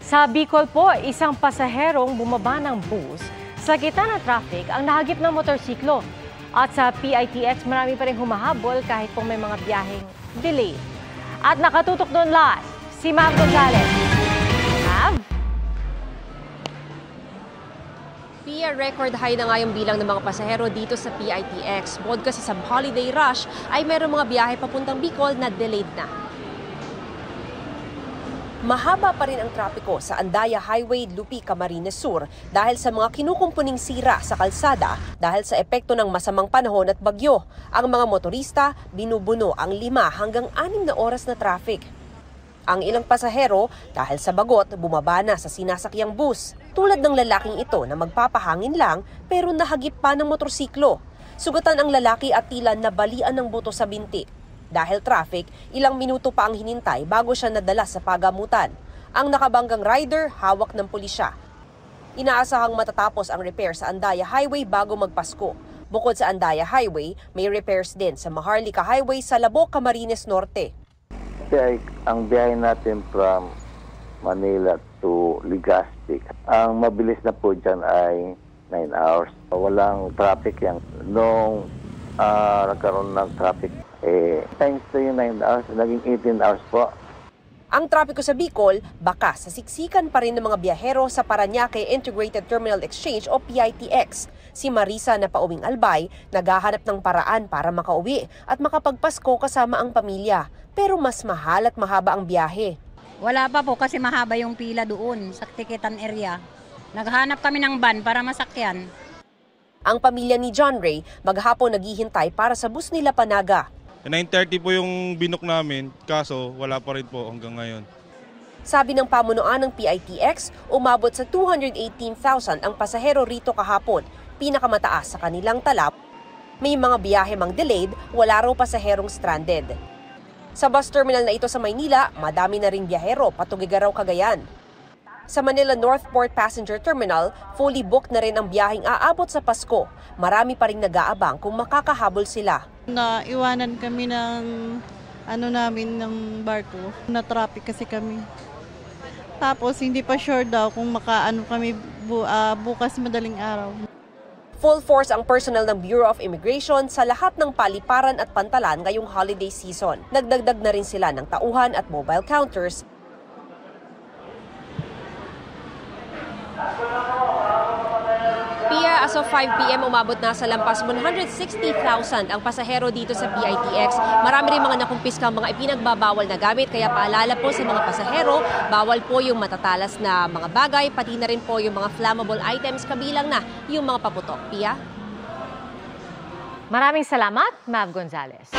Sa Bicol po, isang pasaherong bumaba ng bus sa gitna ng traffic ang nahagip ng motorsiklo. At sa PITX, marami pa rin humahabol kahit pong may mga biyaheng delayed. At nakatutok doon live, si Mav Gonzalez. Mav? Pia, record high na nga yung bilang ng mga pasahero dito sa PITX. Bukod kasi sa holiday rush, ay mayroong mga biyahe papuntang Bicol na delayed na. Mahaba pa rin ang trapiko sa Andaya Highway, Lupi, Camarines Sur dahil sa mga kinukumpuning sira sa kalsada dahil sa epekto ng masamang panahon at bagyo. Ang mga motorista binubuno ang 5 hanggang 6 na oras na traffic. Ang ilang pasahero dahil sa bagot bumaba na sa sinasakyang bus. Tulad ng lalaking ito na magpapahangin lang pero nahagip pa ng motorsiklo. Sugatan ang lalaki at tila nabalian ng buto sa binti. Dahil traffic, ilang minuto pa ang hinintay bago siya nadala sa pagamutan. Ang nakabanggang rider, hawak ng pulisya. Inaasahang matatapos ang repair sa Andaya Highway bago magpasko. Bukod sa Andaya Highway, may repairs din sa Maharlika Highway sa Labo, Camarines Norte. Ang biyahe natin from Manila to Legazpi, ang mabilis na po dyan ay 9 hours. Walang traffic yan. Nung nagkaroon ng traffic, thanks to yung 9 hours, naging 18 hours po. Ang trapiko sa Bicol, baka sa siksikan pa rin ng mga biyahero sa Parañaque Integrated Terminal Exchange o PITX. Si Marisa na pauwing Albay, naghahanap ng paraan para makauwi at makapagpasko kasama ang pamilya. Pero mas mahal at mahaba ang biyahe. Wala pa po kasi mahaba yung pila doon sa Tikitan area. Naghanap kami ng van para masakyan. Ang pamilya ni John Ray, maghapon naghihintay para sa bus nila Panaga. 9:30 po yung binok namin, kaso wala pa rin po hanggang ngayon. Sabi ng pamunuan ng PITX, umabot sa 218,000 ang pasahero rito kahapon, pinakamataas sa kanilang tala. May mga biyahe mang delayed, wala raw pasaherong stranded. Sa bus terminal na ito sa Maynila, madami na ring biyahero Patugigaraw, Cagayan. Sa Manila Northport Passenger Terminal, fully booked na rin ang biyaheng aabot sa Pasko. Marami pa rin nag-aabang kung makakahabol sila. Naiwanan kami ng ng barko. Na-traffic kasi kami. Tapos hindi pa sure daw kung makaano kami bukas madaling araw. Full force ang personnel ng Bureau of Immigration sa lahat ng paliparan at pantalan ngayong holiday season. Nagdagdag na rin sila ng tauhan at mobile counters. Pia, as of 5 p.m. umabot na sa lampas 160,000 ang pasahero dito sa PITX. Marami rin mga nakumpiskang mga ipinagbabawal na gamit, kaya paalala po sa mga pasahero, bawal po yung matatalas na mga bagay, pati na rin po yung mga flammable items, kabilang na yung mga paputok. Pia? Maraming salamat, Mav Gonzalez.